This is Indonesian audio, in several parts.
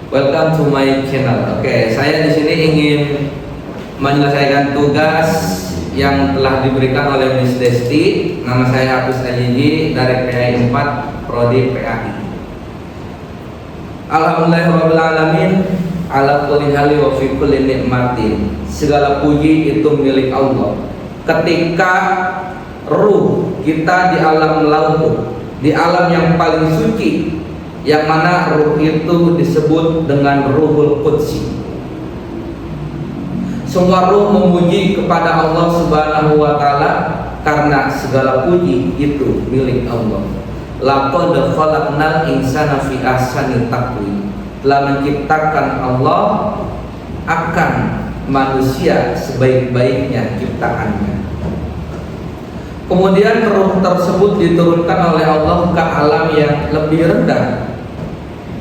Welcome to my channel. Oke, saya di sini ingin menyelesaikan tugas yang telah diberikan oleh Miss Desti. Nama saya Hafiz Ajiji dari PAI 4 Prodi PAI. Alhamdulillahirabbil alamin ala kulli hali wa fi kulli nikmatin. Segala puji itu milik Allah. Ketika ruh kita di alam laut, di alam yang paling suci, yang mana ruh itu disebut dengan Ruhul Qudsi. Semua ruh memuji kepada Allah Subhanahu wa taala karena segala puji itu milik Allah. Laqad khalaqnal insana fi ahsani taqwim. Telah menciptakan Allah akan manusia sebaik-baiknya ciptaannya. Kemudian ruh tersebut diturunkan oleh Allah ke alam yang lebih rendah.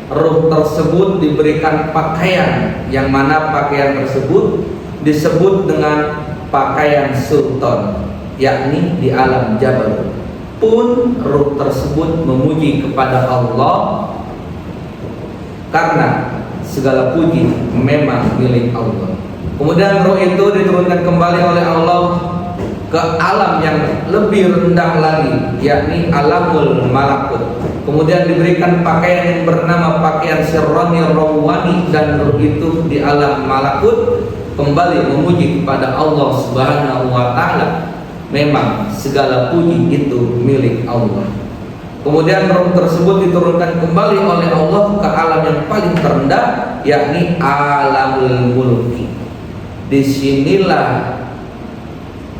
Ruh tersebut diberikan pakaian, yang mana pakaian tersebut disebut dengan pakaian sultan, yakni di alam Jabal. Pun ruh tersebut memuji kepada Allah karena segala puji memang milik Allah. Kemudian ruh itu diturunkan kembali oleh Allah ke alam yang lebih rendah lagi, yakni alamul malakut. Kemudian diberikan pakaian yang bernama pakaian sirrani rawani, dan ruh itu di alam malakut kembali memuji kepada Allah Subhanahu wa taala. Memang segala puji itu milik Allah. Kemudian ruh tersebut diturunkan kembali oleh Allah ke alam yang paling terendah, yakni alamul mulki. Disinilah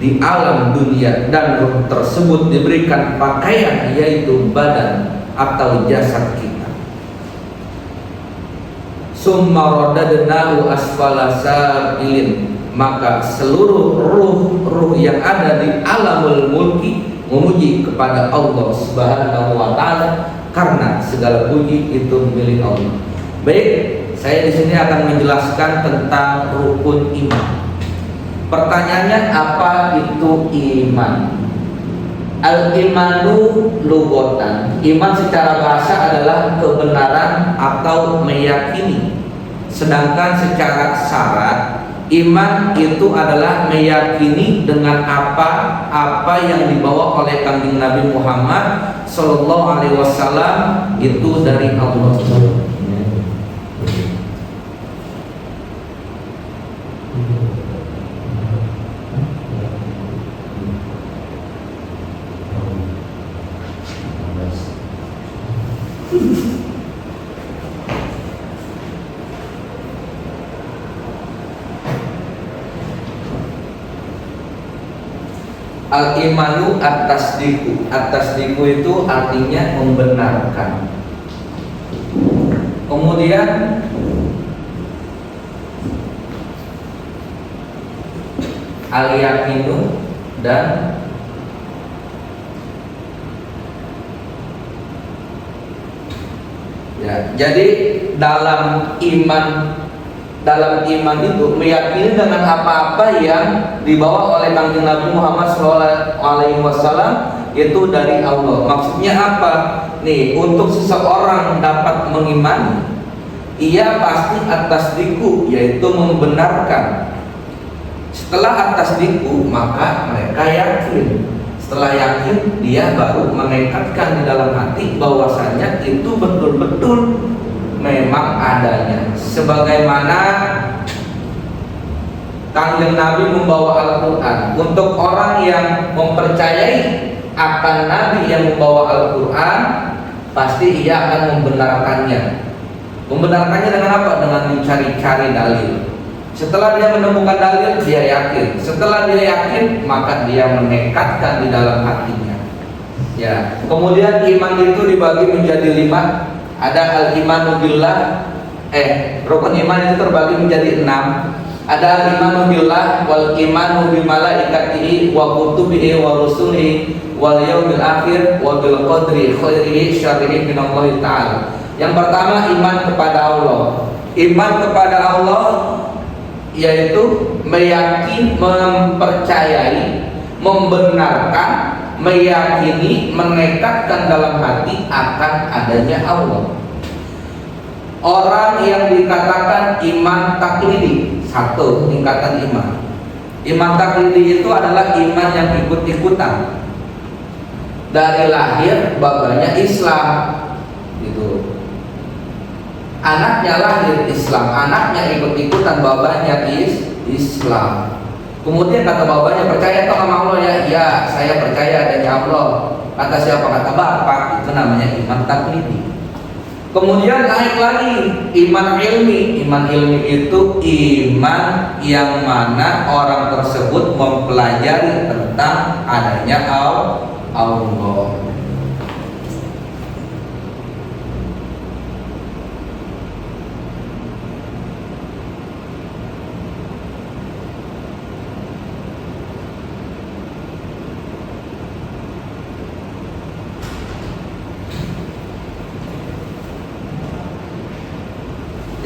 di alam dunia, dan ruh tersebut diberikan pakaian, yaitu badan atau jasad kita. Summa radadnahu asfala safilin. Maka seluruh ruh yang ada di alamul mulki memuji kepada Allah Subhanahu wa taala karena segala puji itu milik Allah. Baik, saya di sini akan menjelaskan tentang rukun iman. Pertanyaannya, apa itu iman? Al-imanu lughatan. Iman secara bahasa adalah kebenaran atau meyakini. Sedangkan secara syarat, iman itu adalah meyakini dengan apa yang dibawa oleh Kanjeng Nabi Muhammad Sallallahu Alaihi Wasallam itu dari Allah. Al-imanu at-tasdiqu. At-tasdiqu itu artinya membenarkan. Kemudian al-yaqinu dan ya, jadi dalam iman itu meyakini dengan apa-apa yang dibawa oleh Kanjeng Nabi Muhammad SAW itu dari Allah. Maksudnya apa? Nih, untuk seseorang dapat mengimani, ia pasti atas diku, yaitu membenarkan. Setelah atas diku, maka mereka yakin. Setelah yakin, dia baru menekadkan di dalam hati bahwasanya itu betul-betul memang adanya. Sebagaimana Kanjeng Nabi membawa Al-Quran. Untuk orang yang mempercayai akan Nabi yang membawa Al-Quran, pasti ia akan membenarkannya. Membenarkannya dengan apa? Dengan mencari-cari dalil. Setelah dia menemukan dalil, dia yakin. Setelah dia yakin, maka dia menekadkan di dalam hatinya. Ya. Kemudian iman itu dibagi menjadi 5. Ada al-imanu billah. Rukun iman itu terbagi menjadi 6. Ada al-imanu billah wal imanu bi malaikatihi wa kutubihi wa rusulihi wal yaumil akhir wa bil qadri khairihi syarrihi min Allah taala. Yang pertama, iman kepada Allah. Iman kepada Allah yaitu meyakini, mempercayai, membenarkan, meyakini, menekadkan dalam hati akan adanya Allah. orang yang dikatakan iman taklidi, satu tingkatan iman. Iman taklidi itu adalah iman yang ikut-ikutan. Dari lahir bapaknya Islam, gitu. Anaknya lahir Islam, anaknya ikut-ikutan bapaknya Islam. Kemudian kata bapaknya, percaya toh sama Allah ya? Ya, saya percaya adanya Allah. Kata siapa? Kata bapak. Itu namanya iman taklidi. Kemudian naik lagi iman ilmi. Iman ilmi itu iman yang mana orang tersebut mempelajari tentang adanya Allah.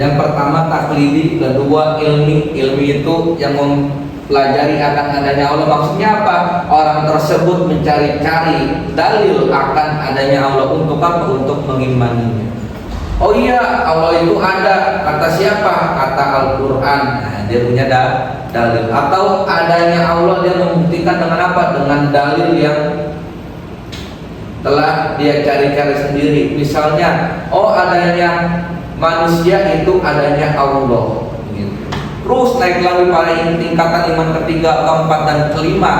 Yang pertama taklidi, kedua ilmi. Ilmi itu yang mempelajari akan adanya Allah. Maksudnya apa? Orang tersebut mencari-cari dalil akan adanya Allah. Untuk apa? Untuk mengimaninya. Oh iya, Allah itu ada. Kata siapa? Kata Al-Quran. Nah, dia punya dalil. Atau adanya Allah dia membuktikan dengan apa? Dengan dalil yang telah dia cari-cari sendiri. Misalnya, oh adanya manusia itu adanya Allah, gitu. Terus naik lagi pada tingkatan iman ketiga, keempat, dan kelima.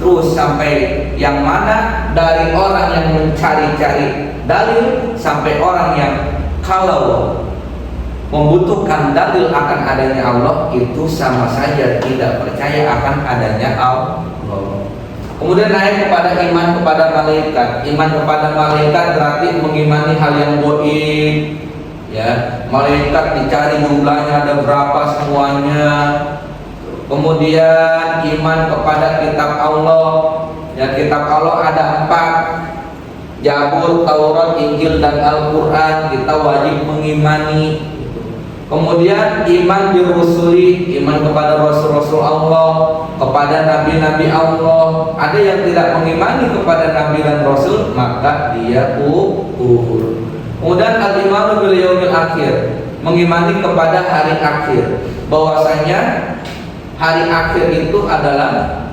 Terus sampai yang mana dari orang yang mencari-cari dalil sampai orang yang kalau membutuhkan dalil akan adanya Allah itu sama saja tidak percaya akan adanya Allah. Kemudian naik kepada iman kepada malaikat. Iman kepada malaikat berarti mengimani hal yang gaib. Ya, malaikat dicari jumlahnya ada berapa semuanya. Kemudian iman kepada kitab Allah. Ya, kitab Allah ada 4, Zabur, Taurat, Injil, dan Al-Quran. Kita wajib mengimani. Kemudian iman dirusuli, iman kepada Rasul-Rasul Allah, kepada Nabi-Nabi Allah. Ada yang tidak mengimani kepada Nabi dan Rasul, maka dia kufur. Kemudian al-imanu bil yaumil akhir, mengimani kepada hari akhir, bahwasanya hari akhir itu adalah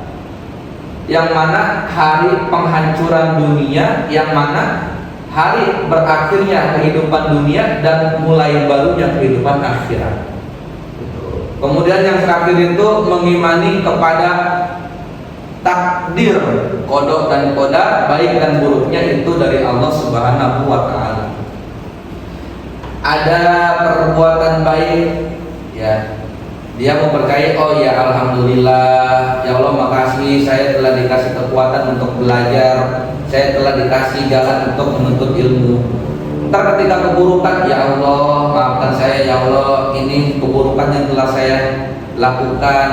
yang mana hari penghancuran dunia, yang mana hari berakhirnya kehidupan dunia dan mulai barunya kehidupan akhirat. Kemudian yang terakhir itu mengimani kepada takdir, qada dan qadar, baik dan buruknya itu dari Allah Subhanahu wa taala. Ada perbuatan baik, ya, dia mempercayai, oh ya alhamdulillah, ya Allah makasih saya telah dikasih kekuatan untuk belajar, saya telah dikasih jalan untuk menuntut ilmu. Ntar ketika keburukan, ya Allah maafkan saya, ya Allah ini keburukan yang telah saya lakukan,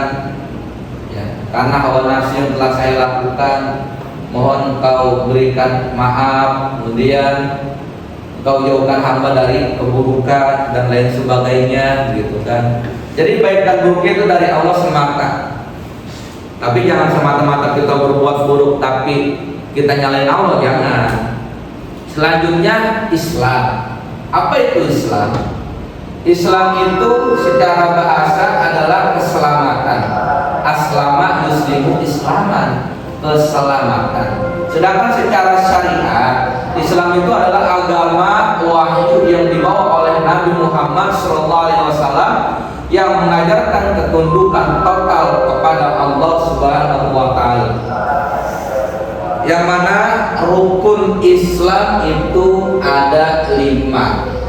ya, karena hawa nafsu yang telah saya lakukan, mohon Engkau berikan maaf. Kemudian Engkau jauhkan hamba dari keburukan dan lain sebagainya, gitu kan. Jadi baik dan buruknya itu dari Allah semata. Tapi jangan semata-mata kita berbuat buruk tapi kita nyalain Allah, jangan. Selanjutnya Islam. Apa itu Islam? Islam itu secara bahasa adalah keselamatan. Aslama yuslimu islaman, keselamatan. Sedangkan secara syariat, Islam itu adalah agama wahyu yang dibawa oleh Nabi Muhammad SAW yang mengajarkan ketundukan total kepada Allah Subhanahu wa taala. Yang mana rukun Islam itu ada 5,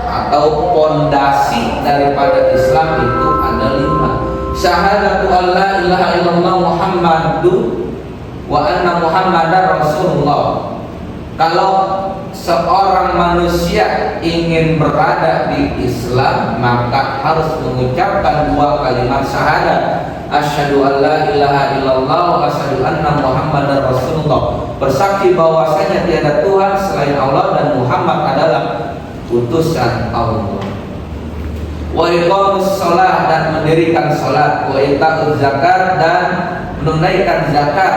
atau pondasi daripada Islam itu ada 5. Syahadatu alla ilaha illallah Muhammadun wa anna Muhammadar Rasulullah. Kalau seorang manusia ingin berada di Islam, maka harus mengucapkan 2 kalimat syahadat, asyhadu alla ilaha illallah wa asyhadu anna Muhammadar Rasulullah, bersaksi bahwasanya tiada Tuhan selain Allah dan Muhammad adalah utusan Allah. Wa iqamus shalah, dan mendirikan salat, wa ita'uz zakat, dan menunaikan zakat.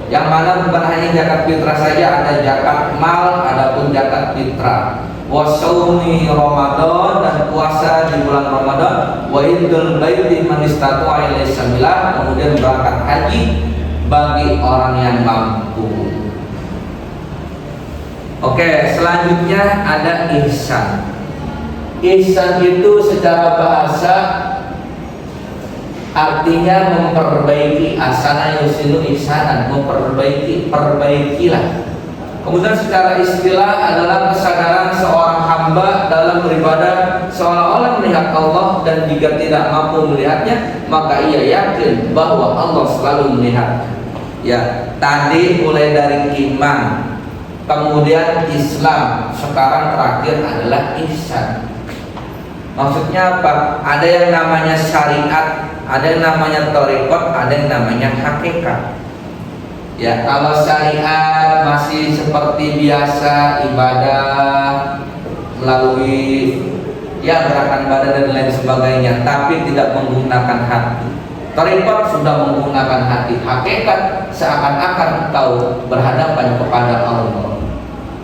Yang mana bukan hanya zakat fitrah saja, ada zakat mal, adapun zakat fitrah. Wa shaumi Ramadan, dan bulan Ramadan, wa idul baiti man istata'a ilaihi sabila, kemudian berangkat haji bagi orang yang mampu. Oke, selanjutnya ada ihsan. Ihsan itu secara bahasa artinya memperbaiki, asana yusinu ihsanan, perbaikilah. Kemudian secara istilah adalah kesadaran seorang hamba dalam beribadah seolah-olah melihat Allah, dan jika tidak mampu melihatnya maka ia yakin bahwa Allah selalu melihat. Ya, tadi mulai dari iman, kemudian Islam, sekarang terakhir adalah ihsan. Maksudnya apa? Ada yang namanya syariat, ada yang namanya thariqat, ada yang namanya hakikat. Ya, kalau syariat masih seperti biasa, ibadah melalui ya gerakan badan dan lain sebagainya, tapi tidak menggunakan hati. Thariqat sudah menggunakan hati. Hakikat seakan-akan engkau berhadapan kepada Allah.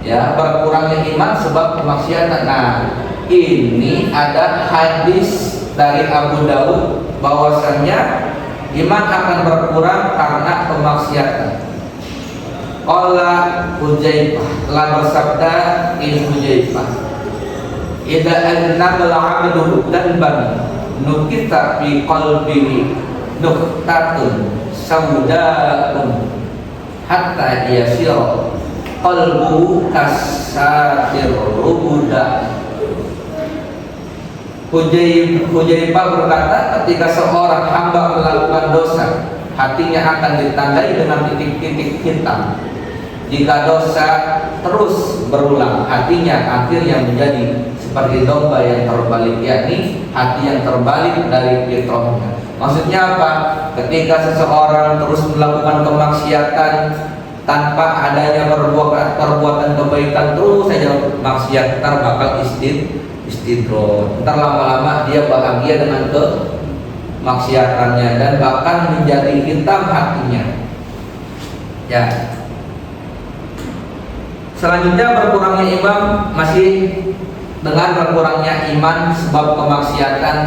Ya, berkurangnya iman sebab kemaksiatan. Nah, ini ada hadis dari Abu Dawud bahwasannya iman akan berkurang karena kemaksiatan. Qala Hudzaifah, telah bersabda Hudzaifah, idza annabal 'abdu danban nukita fi qalbihi nuqtatun sawda'un hatta yasira qalbuhu kasatir rubuda. Hudzaifah berkata, ketika seorang hamba melakukan dosa, hatinya akan ditandai dengan titik-titik hitam. Jika dosa terus berulang, hatinya akhirnya menjadi seperti domba yang terbalik, yakni hati yang terbalik dari fitrahnya. Maksudnya apa? Ketika seseorang terus melakukan kemaksiatan tanpa adanya perbuatan kebaikan, terus saja maksiat, ntar bakal istidroj. Ntar lama-lama dia bahagia dengan kemaksiatannya dan bahkan menjadi hitam hatinya. Ya. Selanjutnya berkurangnya iman masih dengan berkurangnya iman sebab kemaksiatan.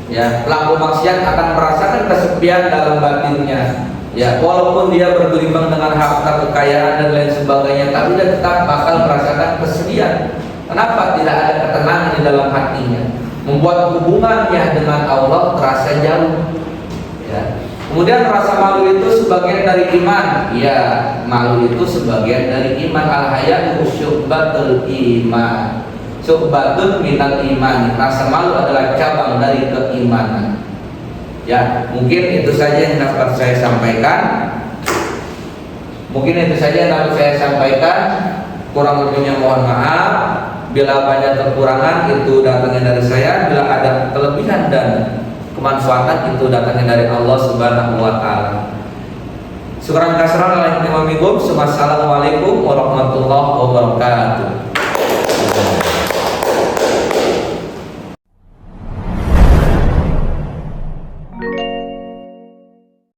Ya, pelaku maksiat akan merasakan kesepian dalam batinnya. Ya, walaupun dia bergelimang dengan harta kekayaan dan lain sebagainya, tapi dia tetap bakal merasakan kesedihan. Kenapa? Tidak ada ketenangan di dalam hatinya, membuat hubungannya dengan Allah terasa jauh. Ya. Kemudian rasa malu itu sebagian dari iman. Ya, malu itu sebagian dari iman. Al-haya'u syu'batul iman, syu'batun minal iman. Rasa malu adalah cabang dari keimanan. Ya, mungkin itu saja yang dapat saya sampaikan. Kurang lebihnya mohon maaf. Bila banyak kekurangan itu datangnya dari saya. Bila ada kelebihan dan kemanfaatan itu datangnya dari Allah Subhanahu wa taala. Syukran katsiran lillahi wa bihamdihi. Wassalamualaikum warahmatullahi wabarakatuh.